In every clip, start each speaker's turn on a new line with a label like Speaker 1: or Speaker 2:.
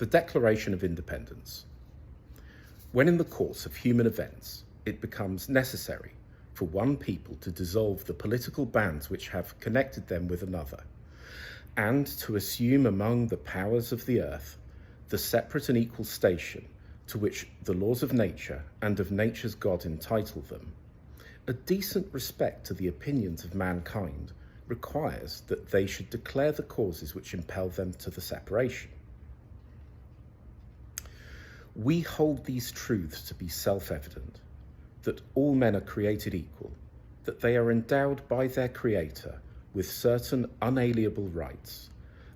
Speaker 1: The Declaration of Independence. When in the course of human events it becomes necessary for one people to dissolve the political bands which have connected them with another, and to assume among the powers of the earth the separate and equal station to which the laws of nature and of nature's God entitle them, a decent respect to the opinions of mankind requires that they should declare the causes which impel them to the separation. We hold these truths to be self-evident, that all men are created equal, that they are endowed by their Creator with certain unalienable rights,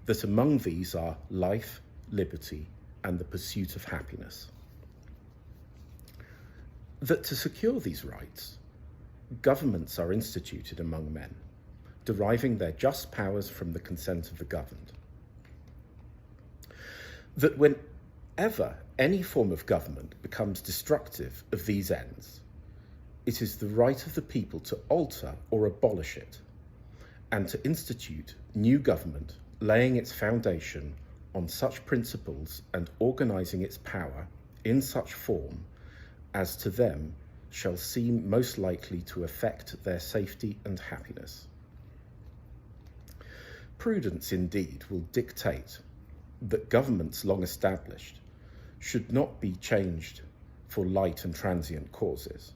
Speaker 1: that among these are life, liberty, and the pursuit of happiness. That to secure these rights, governments are instituted among men, deriving their just powers from the consent of the governed. That whenever any form of government becomes destructive of these ends, it is the right of the people to alter or abolish it, and to institute new government, laying its foundation on such principles and organizing its power in such form as to them shall seem most likely to affect their safety and happiness. Prudence indeed will dictate that governments long established should not be changed for light and transient causes.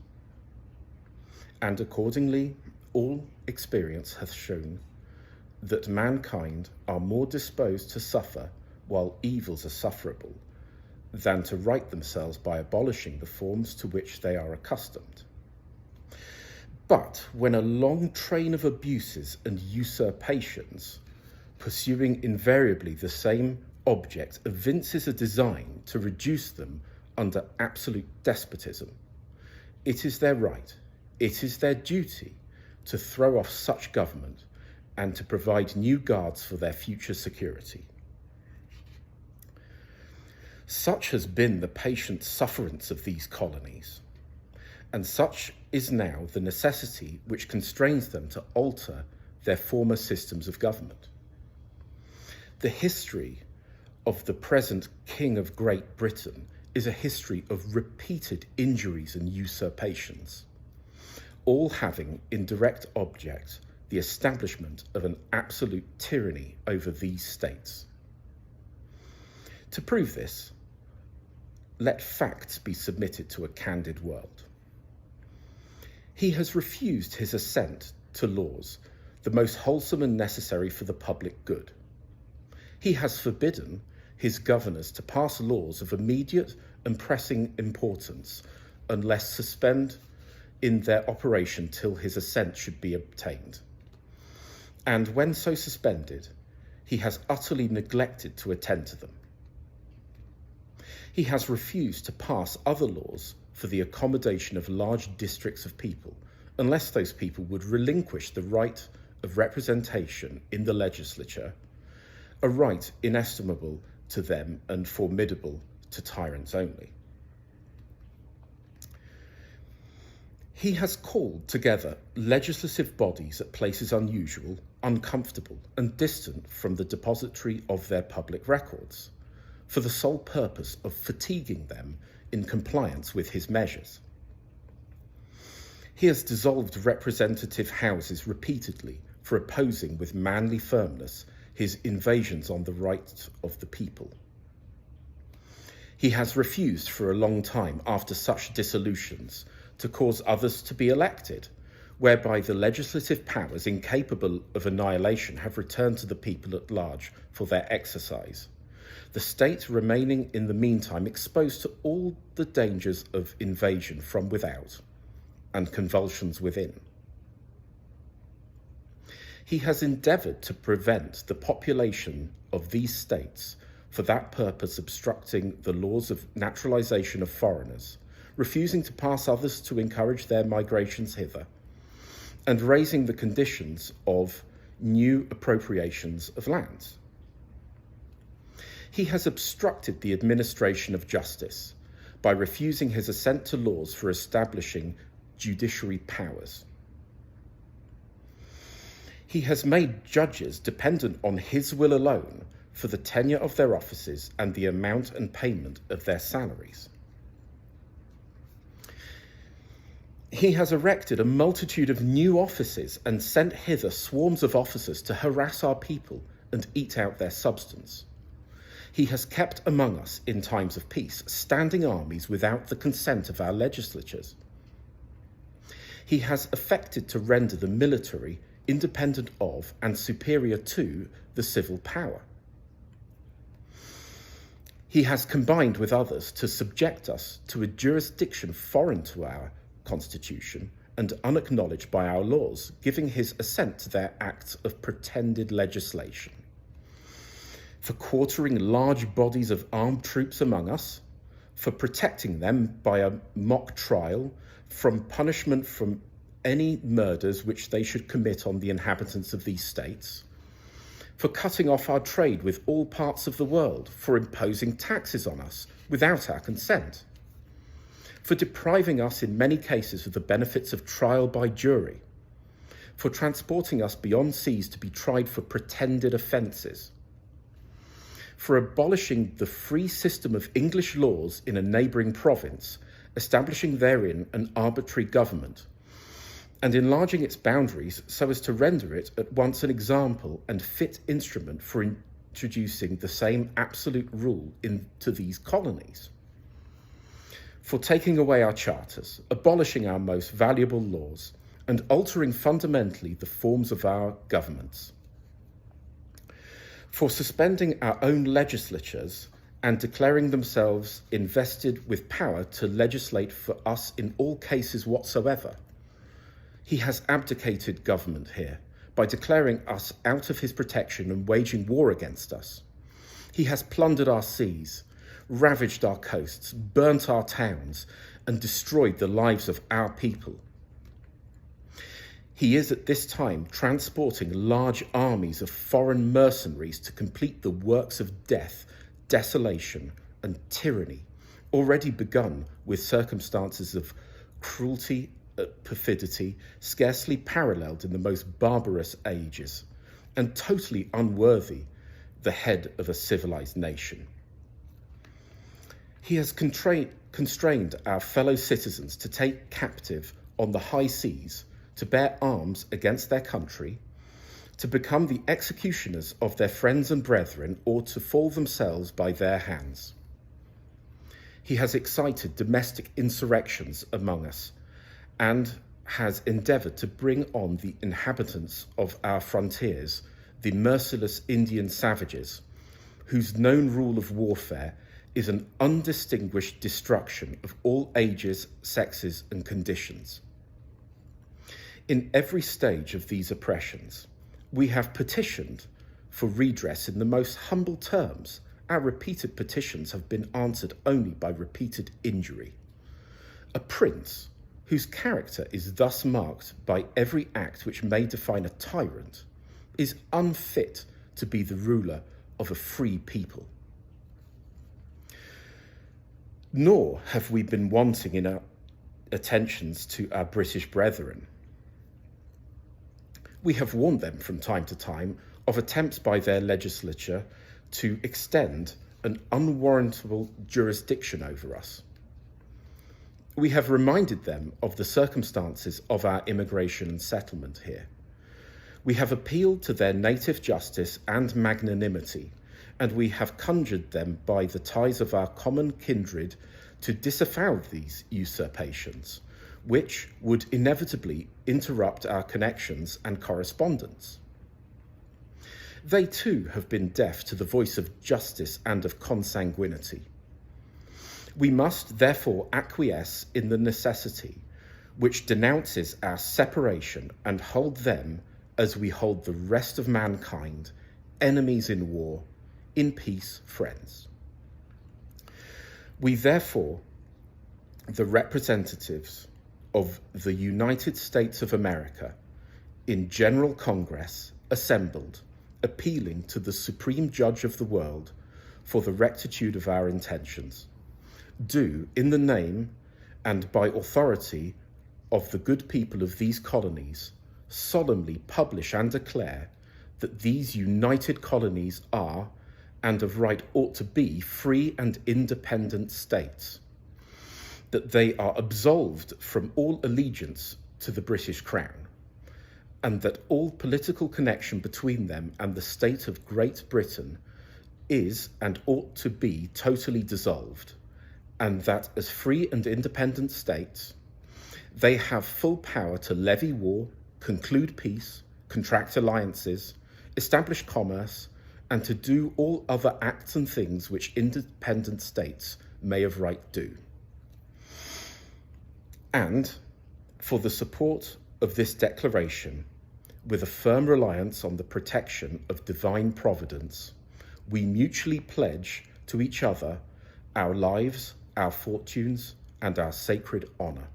Speaker 1: And accordingly, all experience hath shown that mankind are more disposed to suffer while evils are sufferable than to right themselves by abolishing the forms to which they are accustomed. But when a long train of abuses and usurpations, pursuing invariably the same object, evinces a design to reduce them under absolute despotism, it is their right, it is their duty to throw off such government and to provide new guards for their future security. Such has been the patient sufferance of these colonies, and such is now the necessity which constrains them to alter their former systems of government. The history of the present King of Great Britain is a history of repeated injuries and usurpations, all having in direct object the establishment of an absolute tyranny over these states. To prove this, let facts be submitted to a candid world. He has refused his assent to laws, the most wholesome and necessary for the public good. He has forbidden his governors to pass laws of immediate and pressing importance, unless suspend in their operation till his assent should be obtained. And when so suspended, he has utterly neglected to attend to them. He has refused to pass other laws for the accommodation of large districts of people, unless those people would relinquish the right of representation in the legislature, a right inestimable to them and formidable to tyrants only. He has called together legislative bodies at places unusual, uncomfortable, and distant from the depository of their public records, for the sole purpose of fatiguing them in compliance with his measures. He has dissolved representative houses repeatedly for opposing with manly firmness his invasions on the rights of the people. He has refused for a long time, after such dissolutions, to cause others to be elected, whereby the legislative powers incapable of annihilation have returned to the people at large for their exercise, the state remaining in the meantime exposed to all the dangers of invasion from without and convulsions within. He has endeavoured to prevent the population of these states, for that purpose obstructing the laws of naturalisation of foreigners, refusing to pass others to encourage their migrations hither, and raising the conditions of new appropriations of lands. He has obstructed the administration of justice by refusing his assent to laws for establishing judiciary powers. He has made judges dependent on his will alone for the tenure of their offices and the amount and payment of their salaries. He has erected a multitude of new offices and sent hither swarms of officers to harass our people and eat out their substance. He has kept among us in times of peace standing armies without the consent of our legislatures. He has affected to render the military independent of and superior to the civil power. He has combined with others to subject us to a jurisdiction foreign to our constitution and unacknowledged by our laws, giving his assent to their acts of pretended legislation. For quartering large bodies of armed troops among us, for protecting them by a mock trial from punishment from any murders which they should commit on the inhabitants of these states, for cutting off our trade with all parts of the world, for imposing taxes on us without our consent, for depriving us in many cases of the benefits of trial by jury, for transporting us beyond seas to be tried for pretended offences, for abolishing the free system of English laws in a neighbouring province, establishing therein an arbitrary government, and enlarging its boundaries so as to render it at once an example and fit instrument for introducing the same absolute rule into these colonies, for taking away our charters, abolishing our most valuable laws, and altering fundamentally the forms of our governments, for suspending our own legislatures and declaring themselves invested with power to legislate for us in all cases whatsoever. He has abdicated government here by declaring us out of his protection and waging war against us. He has plundered our seas, ravaged our coasts, burnt our towns, and destroyed the lives of our people. He is at this time transporting large armies of foreign mercenaries to complete the works of death, desolation, and tyranny, already begun with circumstances of cruelty, perfidy, scarcely paralleled in the most barbarous ages, and totally unworthy the head of a civilized nation. He has constrained our fellow citizens to take captive on the high seas, to bear arms against their country, to become the executioners of their friends and brethren, or to fall themselves by their hands. He has excited domestic insurrections among us, and has endeavoured to bring on the inhabitants of our frontiers, the merciless Indian savages, whose known rule of warfare is an undistinguished destruction of all ages, sexes, and conditions. In every stage of these oppressions, we have petitioned for redress in the most humble terms. Our repeated petitions have been answered only by repeated injury. A prince whose character is thus marked by every act which may define a tyrant is unfit to be the ruler of a free people. Nor have we been wanting in our attentions to our British brethren. We have warned them from time to time of attempts by their legislature to extend an unwarrantable jurisdiction over us. We have reminded them of the circumstances of our immigration and settlement here. We have appealed to their native justice and magnanimity, and we have conjured them by the ties of our common kindred to disavow these usurpations, which would inevitably interrupt our connections and correspondence. They too have been deaf to the voice of justice and of consanguinity. We must therefore acquiesce in the necessity which denounces our separation and hold them, as we hold the rest of mankind, enemies in war, in peace friends. We therefore, the representatives of the United States of America, in General Congress assembled, appealing to the Supreme Judge of the world for the rectitude of our intentions, do, in the name and by authority of the good people of these colonies, solemnly publish and declare that these united colonies are and of right ought to be free and independent states, that they are absolved from all allegiance to the British Crown, and that all political connection between them and the state of Great Britain is and ought to be totally dissolved, and that as free and independent states, they have full power to levy war, conclude peace, contract alliances, establish commerce, and to do all other acts and things which independent states may of right do. And for the support of this declaration, with a firm reliance on the protection of divine providence, we mutually pledge to each other our lives, our fortunes, and our sacred honour.